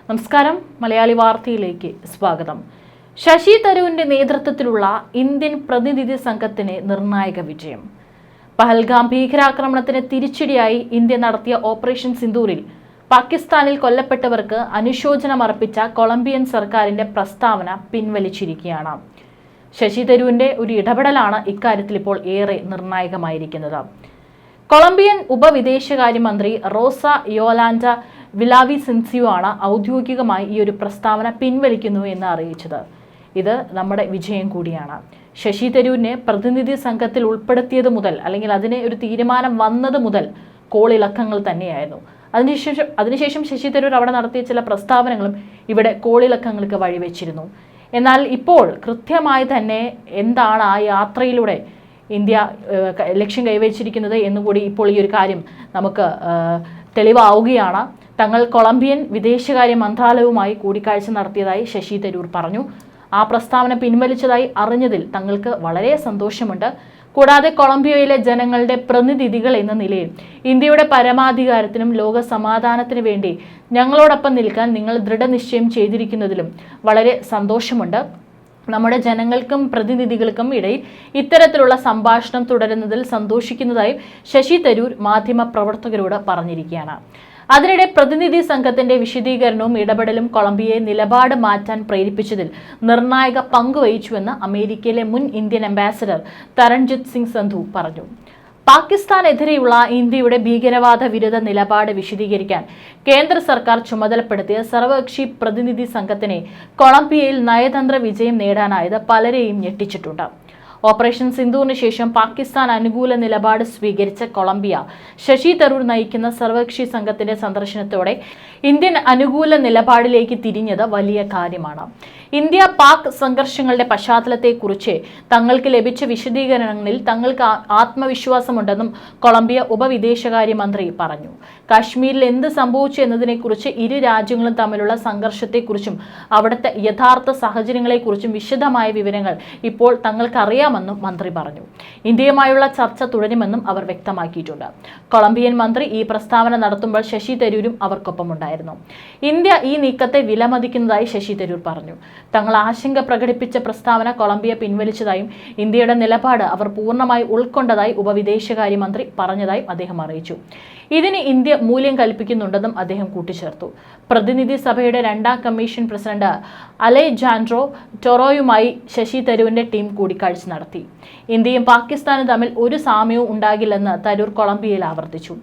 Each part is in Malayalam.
നമസ്കാരം, മലയാളി വാർത്തയിലേക്ക് സ്വാഗതം. ശശി തരൂരിന്റെ നേതൃത്വത്തിലുള്ള ഇന്ത്യൻ പ്രതിനിധി സംഘത്തിന് നിർണായക വിജയം. പഹൽഗാം ഭീകരാക്രമണത്തിന് തിരിച്ചടിയായി ഇന്ത്യ നടത്തിയ ഓപ്പറേഷൻ സിന്ദൂരിൽ പാകിസ്ഥാനിൽ കൊല്ലപ്പെട്ടവർക്ക് അനുശോചനം അർപ്പിച്ച കൊളംബിയൻ സർക്കാരിന്റെ പ്രസ്താവന പിൻവലിച്ചിരിക്കുകയാണ്. ശശി തരൂരിന്റെ ഒരു ഇടപെടലാണ് ഇക്കാര്യത്തിൽ ഇപ്പോൾ ഏറെ നിർണായകമായിരിക്കുന്നത്. കൊളംബിയൻ ഉപവിദേശകാര്യമന്ത്രി റോസ യോലാൻഡ വിലാവിസെൻസിയോ ആണ് ഔദ്യോഗികമായി ഈ ഒരു പ്രസ്താവന പിൻവലിക്കുന്നു എന്ന് അറിയിച്ചത്. ഇത് നമ്മുടെ വിജയം കൂടിയാണ്. ശശി തരൂരിനെ പ്രതിനിധി സംഘത്തിൽ ഉൾപ്പെടുത്തിയത് മുതൽ, അല്ലെങ്കിൽ അതിന് ഒരു തീരുമാനം വന്നത് മുതൽ കോളിളക്കങ്ങൾ തന്നെയായിരുന്നു. അതിനുശേഷം ശശി തരൂർ അവിടെ നടത്തിയ ചില പ്രസ്താവനകളും ഇവിടെ കോളിളക്കങ്ങൾക്ക് വഴിവെച്ചിരുന്നു. എന്നാൽ ഇപ്പോൾ കൃത്യമായി തന്നെ എന്താണ് ആ യാത്രയിലൂടെ ഇന്ത്യ ലക്ഷ്യം കൈവരിച്ചിരിക്കുന്നത് എന്നുകൂടി ഇപ്പോൾ ഈ ഒരു കാര്യം നമുക്ക് തെളിവാവുകയാണ്. തങ്ങൾ കൊളംബിയൻ വിദേശകാര്യ മന്ത്രാലയവുമായി കൂടിക്കാഴ്ച നടത്തിയതായി ശശി തരൂർ പറഞ്ഞു. ആ പ്രസ്താവന പിൻവലിച്ചതായി അറിഞ്ഞതിൽ തങ്ങൾക്ക് വളരെ സന്തോഷമുണ്ട്. കൂടാതെ കൊളംബിയയിലെ ജനങ്ങളുടെ പ്രതിനിധികൾ എന്ന നിലയിൽ ഇന്ത്യയുടെ പരമാധികാരത്തിനും ലോക സമാധാനത്തിനു വേണ്ടി ഞങ്ങളോടൊപ്പം നിൽക്കാൻ നിങ്ങൾ ദൃഢനിശ്ചയം ചെയ്തിരിക്കുന്നതിലും വളരെ സന്തോഷമുണ്ട്. നമ്മുടെ ജനങ്ങൾക്കും പ്രതിനിധികൾക്കും ഇടയിൽ ഇത്തരത്തിലുള്ള സംഭാഷണം തുടരുന്നതിൽ സന്തോഷിക്കുന്നതായും ശശി തരൂർ മാധ്യമപ്രവർത്തകരോട് പറഞ്ഞിരിക്കുകയാണ്. അതിനിടെ പ്രതിനിധി സംഘത്തിന്റെ വിശദീകരണവും ഇടപെടലും കൊളംബിയയെ നിലപാട് മാറ്റാൻ പ്രേരിപ്പിച്ചതിൽ നിർണായക പങ്കുവഹിച്ചുവെന്ന് അമേരിക്കയിലെ മുൻ ഇന്ത്യൻ അംബാസഡർ തരൺജിത് സിംഗ് സന്ധു പറഞ്ഞു. പാകിസ്ഥാനെതിരെയുള്ള ഇന്ത്യയുടെ ഭീകരവാദ വിരുദ്ധ നിലപാട് വിശദീകരിക്കാൻ കേന്ദ്ര സർക്കാർ ചുമതലപ്പെടുത്തിയ സർവകക്ഷി പ്രതിനിധി സംഘത്തിനെ കൊളംബിയയിൽ നയതന്ത്ര വിജയം നേടാനായത് പലരെയും ഞെട്ടിച്ചിട്ടുണ്ട്. ഓപ്പറേഷൻ സിന്ദൂറിന് ശേഷം പാകിസ്ഥാൻ അനുകൂല നിലപാട് സ്വീകരിച്ച കൊളംബിയ ശശി തരൂർ നയിക്കുന്ന സർവകക്ഷി സംഘത്തിന്റെ സന്ദർശനത്തോടെ ഇന്ത്യൻ അനുകൂല നിലപാടിലേക്ക് തിരിഞ്ഞത് വലിയ കാര്യമാണ്. ഇന്ത്യ പാക് സംഘർഷങ്ങളുടെ പശ്ചാത്തലത്തെക്കുറിച്ച് തങ്ങൾക്ക് ലഭിച്ച വിശദീകരണങ്ങളിൽ തങ്ങൾക്ക് ആത്മവിശ്വാസമുണ്ടെന്നും കൊളംബിയ ഉപവിദേശകാര്യമന്ത്രി പറഞ്ഞു. കാശ്മീരിൽ എന്ത് സംഭവിച്ചു എന്നതിനെക്കുറിച്ച് ഇരു രാജ്യങ്ങളും തമ്മിലുള്ള സംഘർഷത്തെക്കുറിച്ചും അവിടുത്തെ യഥാർത്ഥ സാഹചര്യങ്ങളെക്കുറിച്ചും വിശദമായ വിവരങ്ങൾ ഇപ്പോൾ തങ്ങൾക്കറിയാമെന്നും മന്ത്രി പറഞ്ഞു. ഇന്ത്യയുമായുള്ള ചർച്ച തുടരുമെന്നും അവർ വ്യക്തമാക്കിയിട്ടുണ്ട്. കൊളംബിയൻ മന്ത്രി ഈ പ്രസ്താവന നടത്തുമ്പോൾ ശശി തരൂരും അവർക്കൊപ്പമുണ്ടായിരുന്നു. ഇന്ത്യ ഈ നീക്കത്തെ വിലമതിക്കുന്നതായി ശശി തരൂർ പറഞ്ഞു. തങ്ങൾ ആശങ്ക പ്രകടിപ്പിച്ച പ്രസ്താവന കൊളംബിയ പിൻവലിച്ചതായും ഇന്ത്യയുടെ നിലപാട് അവർ പൂർണ്ണമായി ഉൾക്കൊണ്ടതായി ഉപവിദേശകാര്യമന്ത്രി പറഞ്ഞതായും അദ്ദേഹം അറിയിച്ചു. ഇതിന് ഇന്ത്യ മൂല്യം കൽപ്പിക്കുന്നുണ്ടെന്നും അദ്ദേഹം കൂട്ടിച്ചേർത്തു. പ്രതിനിധി സഭയുടെ 2ാം കമ്മീഷൻ പ്രസിഡന്റ് അലെജാൻഡ്രോ ടൊറോയുമായി ശശി തരൂരിന്റെ ടീം കൂടിക്കാഴ്ച നടത്തി. ഇന്ത്യയും പാകിസ്ഥാനും തമ്മിൽ ഒരു സാമ്യവും ഉണ്ടാകില്ലെന്ന് തരൂർ കൊളംബിയയിൽ ആവർത്തിച്ചു.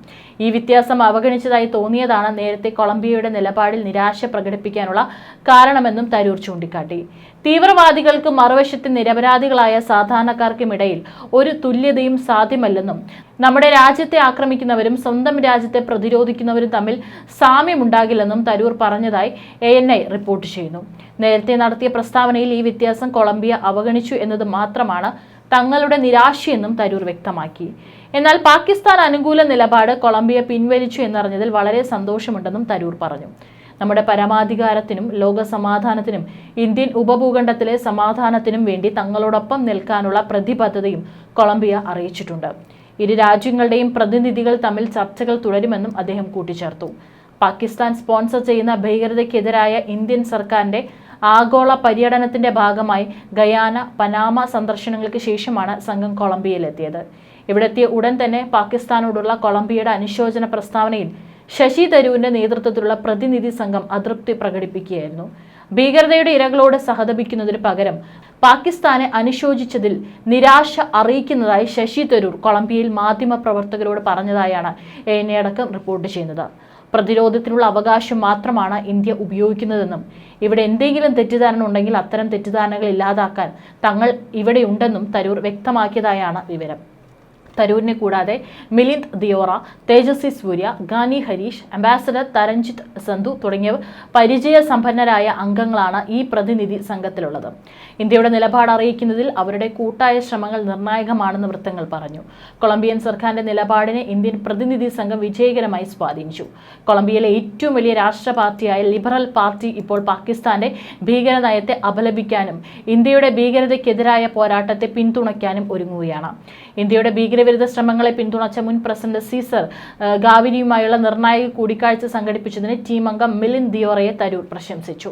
ഈ വ്യത്യാസം അവഗണിച്ചതായി തോന്നിയതാണ് നേരത്തെ കൊളംബിയയുടെ നിലപാടിൽ നിരാശ പ്രകടിപ്പിക്കാനുള്ള കാരണമെന്നും തരൂർ ചൂണ്ടിക്കാട്ടി. തീവ്രവാദികൾക്ക് മറുവശത്ത് നിരപരാധികളായ സാധാരണക്കാർക്കുമിടയിൽ ഒരു തുല്യതയും സാധ്യമല്ലെന്നും നമ്മുടെ രാജ്യത്തെ ആക്രമിക്കുന്നവരും സ്വന്തം രാജ്യത്തെ പ്രതിരോധിക്കുന്നവരും തമ്മിൽ സാമ്യമുണ്ടാകില്ലെന്നും തരൂർ പറഞ്ഞതായി ANI റിപ്പോർട്ട് ചെയ്യുന്നു. നേരത്തെ നടത്തിയ പ്രസ്താവനയിൽ ഈ വ്യത്യാസം കൊളംബിയ അവഗണിച്ചു എന്നത് മാത്രമാണ് തങ്ങളുടെ നിരാശയെന്നും തരൂർ വ്യക്തമാക്കി. എന്നാൽ പാകിസ്ഥാൻ അനുകൂല നിലപാട് കൊളംബിയ പിൻവലിച്ചു എന്നറിഞ്ഞതിൽ വളരെ സന്തോഷമുണ്ടെന്നും തരൂർ പറഞ്ഞു. നമ്മുടെ പരമാധികാരത്തിനും ലോക സമാധാനത്തിനും ഇന്ത്യൻ ഉപഭൂഖണ്ഡത്തിലെ സമാധാനത്തിനും വേണ്ടി തങ്ങളോടൊപ്പം നിൽക്കാനുള്ള പ്രതിബദ്ധതയും കൊളംബിയ അറിയിച്ചിട്ടുണ്ട്. ഇരു രാജ്യങ്ങളുടെയും പ്രതിനിധികൾ തമ്മിൽ ചർച്ചകൾ തുടരുമെന്നും അദ്ദേഹം കൂട്ടിച്ചേർത്തു. പാകിസ്ഥാൻ സ്പോൺസർ ചെയ്യുന്ന ഭീകരതയ്ക്കെതിരായ ഇന്ത്യൻ സർക്കാരിന്റെ ആഗോള പര്യടനത്തിന്റെ ഭാഗമായി ഗയാന, പനാമ സന്ദർശനങ്ങൾക്ക് ശേഷമാണ് സംഘം കൊളംബിയയിലെത്തിയത്. ഇവിടെത്തിയ ഉടൻ തന്നെ പാകിസ്ഥാനോടുള്ള കൊളംബിയയുടെ അനുശോചന പ്രസ്താവനയിൽ ശശി തരൂരിന്റെ നേതൃത്വത്തിലുള്ള പ്രതിനിധി സംഘം അതൃപ്തി പ്രകടിപ്പിക്കുകയായിരുന്നു. ഭീകരതയുടെ ഇരകളോട് സഹതപിക്കുന്നതിന് പകരം പാകിസ്ഥാനെ അനുശോചിച്ചതിൽ നിരാശ അറിയിക്കുന്നതായി ശശി തരൂർ കൊളംബിയയിൽ മാധ്യമപ്രവർത്തകരോട് പറഞ്ഞതായാണ് ANI അടക്കം റിപ്പോർട്ട് ചെയ്യുന്നത്. പ്രതിരോധത്തിനുള്ള അവകാശം മാത്രമാണ് ഇന്ത്യ ഉപയോഗിക്കുന്നതെന്നും ഇവിടെ എന്തെങ്കിലും തെറ്റിദ്ധാരണ ഉണ്ടെങ്കിൽ അത്തരം തെറ്റിദ്ധാരണകൾ ഇല്ലാതാക്കാൻ തങ്ങൾ ഇവിടെയുണ്ടെന്നും തരൂർ വ്യക്തമാക്കിയതായാണ് വിവരം. തരൂരിനെ കൂടാതെ മിലിന്ദ് ദിയോറ, തേജസ്വി സൂര്യ, ഗാനി ഹരീഷ്, അംബാസഡർ തരൺജിത് സന്ധു തുടങ്ങിയവർ പരിചയസമ്പന്നരായ അംഗങ്ങളാണ് ഈ പ്രതിനിധി സംഘത്തിലുള്ളത്. ഇന്ത്യയുടെ നിലപാട് അറിയിക്കുന്നതിൽ അവരുടെ കൂട്ടായ ശ്രമങ്ങൾ നിർണായകമാണെന്ന് വൃത്തങ്ങൾ പറഞ്ഞു. കൊളംബിയൻ സർക്കാരിന്റെ നിലപാടിനെ ഇന്ത്യൻ പ്രതിനിധി സംഘം വിജയകരമായി സ്വാധീനിച്ചു. കൊളംബിയയിലെ ഏറ്റവും വലിയ രാഷ്ട്ര പാർട്ടിയായ ലിബറൽ പാർട്ടി ഇപ്പോൾ പാകിസ്ഥാന്റെ ഭീകര നയത്തെ അപലപിക്കാനും ഇന്ത്യയുടെ ഭീകരതയ്ക്കെതിരായ പോരാട്ടത്തെ പിന്തുണയ്ക്കാനും ഒരുങ്ങുകയാണ്. ഇന്ത്യയുടെ ഭീകര ഭീകരവിരുദ്ധ ശ്രമങ്ങളെ പിന്തുണച്ച മുൻ പ്രസിഡന്റ് സീസർ ഗാവിനിയുമായുള്ള നിർണായക കൂടിക്കാഴ്ച സംഘടിപ്പിച്ചതിന് ടീം അംഗം മിലിന്ദ് ദിയോറയെ തരൂർ പ്രശംസിച്ചു.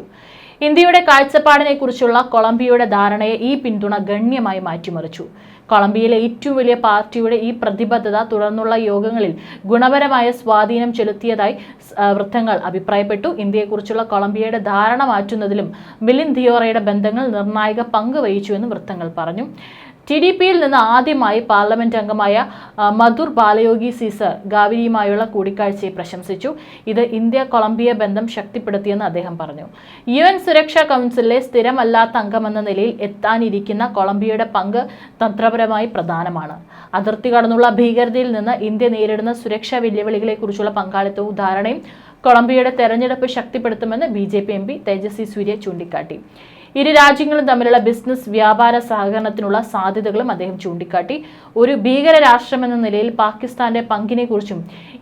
ഇന്ത്യയുടെ കാഴ്ചപ്പാടിനെ കുറിച്ചുള്ള കൊളംബിയയുടെ ധാരണയെ ഈ പിന്തുണ ഗണ്യമായി മാറ്റിമറിച്ചു. കൊളംബിയയിലെ ഏറ്റവും വലിയ പാർട്ടിയുടെ ഈ പ്രതിബദ്ധത തുടർന്നുള്ള യോഗങ്ങളിൽ ഗുണപരമായ സ്വാധീനം ചെലുത്തിയതായി വൃത്തങ്ങൾ അഭിപ്രായപ്പെട്ടു. ഇന്ത്യയെക്കുറിച്ചുള്ള കൊളംബിയയുടെ ധാരണ മാറ്റുന്നതിലും മിലിന്ദ് ദിയോറയുടെ ബന്ധങ്ങൾ നിർണായക പങ്ക് വഹിച്ചുവെന്ന് വൃത്തങ്ങൾ പറഞ്ഞു. TDPയിൽ നിന്ന് ആദ്യമായി പാർലമെന്റ് അംഗമായ മധുർ ബാലയോഗി സീസർ ഗാവിനിയുമായുള്ള കൂടിക്കാഴ്ചയെ പ്രശംസിച്ചു. ഇത് ഇന്ത്യ കൊളംബിയ ബന്ധം ശക്തിപ്പെടുത്തിയെന്ന് അദ്ദേഹം പറഞ്ഞു. UN സുരക്ഷാ കൗൺസിലിലെ സ്ഥിരമല്ലാത്ത അംഗമെന്ന നിലയിൽ എത്താനിരിക്കുന്ന കൊളംബിയയുടെ പങ്ക് തന്ത്രപരമായി പ്രധാനമാണ്. അതിർത്തി കടന്നുള്ള ഭീകരതയിൽ നിന്ന് ഇന്ത്യ നേരിടുന്ന സുരക്ഷാ വെല്ലുവിളികളെക്കുറിച്ചുള്ള പങ്കാളിത്തവും ധാരണയും കൊളംബിയയുടെ തെരഞ്ഞെടുപ്പ് ശക്തിപ്പെടുത്തുമെന്ന് BJP MP തേജസ്വി സൂര്യ ചൂണ്ടിക്കാട്ടി. ഇരു രാജ്യങ്ങളും തമ്മിലുള്ള ബിസിനസ് വ്യാപാര സഹകരണത്തിനുള്ള സാധ്യതകളും അദ്ദേഹം ചൂണ്ടിക്കാട്ടി. ഒരു ഭീകര രാഷ്ട്രമെന്ന നിലയിൽ പാകിസ്ഥാന്റെ പങ്കിനെക്കുറിച്ചും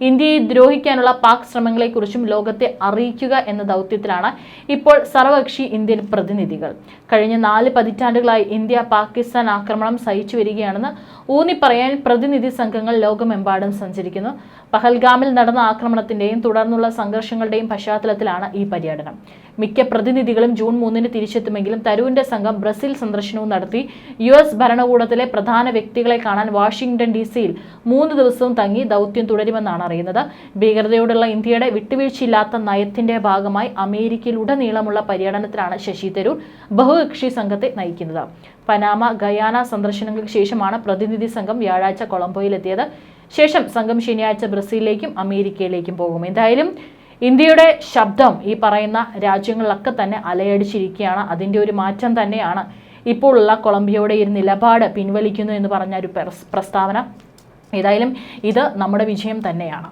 ഇന്ത്യയെ ദ്രോഹിക്കാനുള്ള പാക് ശ്രമങ്ങളെക്കുറിച്ചും ലോകത്തെ അറിയിക്കുക എന്ന ദൗത്യത്തിലാണ് ഇപ്പോൾ സർവകക്ഷി ഇന്ത്യൻ പ്രതിനിധികൾ. കഴിഞ്ഞ 4 പതിറ്റാണ്ടുകളായി ഇന്ത്യ പാകിസ്ഥാൻ ആക്രമണം സഹിച്ചു വരികയാണെന്ന് ഊന്നിപ്പറയാൻ പ്രതിനിധി സംഘങ്ങൾ ലോകമെമ്പാടും സഞ്ചരിക്കുന്നു. പഹൽഗാമിൽ നടന്ന ആക്രമണത്തിന്റെയും തുടർന്നുള്ള സംഘർഷങ്ങളുടെയും പശ്ചാത്തലത്തിലാണ് ഈ പര്യടനം. മിക്ക പ്രതിനിധികളും ജൂൺ 3 തിരിച്ചെത്തുമെങ്കിലും തരൂരിന്റെ സംഘം ബ്രസീൽ സന്ദർശനവും നടത്തി. US ഭരണകൂടത്തിലെ പ്രധാന വ്യക്തികളെ കാണാൻ വാഷിംഗ്ടൺ DC-യിൽ 3 ദിവസവും തങ്ങി ദൗത്യം തുടരുമെന്നാണ് അറിയുന്നത്. ഭീകരതയോടുള്ള ഇന്ത്യയുടെ വിട്ടുവീഴ്ചയില്ലാത്ത നയത്തിന്റെ ഭാഗമായി അമേരിക്കയിലുടനീളമുള്ള പര്യടനത്തിലാണ് ശശി തരൂർ ബഹുകക്ഷി സംഘത്തെ നയിക്കുന്നത്. പനാമ, ഗയാന സന്ദർശനങ്ങൾക്ക് ശേഷമാണ് പ്രതിനിധി സംഘം വ്യാഴാഴ്ച കൊളംബോയിലെത്തിയത്. ശേഷം സംഘം ശനിയാഴ്ച ബ്രസീലിലേക്കും അമേരിക്കയിലേക്കും പോകും. എന്തായാലും ഇന്ത്യയുടെ ശബ്ദം ഈ പറയുന്ന രാജ്യങ്ങളിലൊക്കെ തന്നെ അലയടിച്ചിരിക്കുകയാണ്. അതിൻ്റെ ഒരു മാറ്റം തന്നെയാണ് ഇപ്പോഴുള്ള കൊളംബിയയുടെ ഈ നിലപാട് പിൻവലിക്കുന്നു എന്ന് പറഞ്ഞ ഒരു പ്രസ്താവന. ഏതായാലും ഇത് നമ്മുടെ വിജയം തന്നെയാണ്.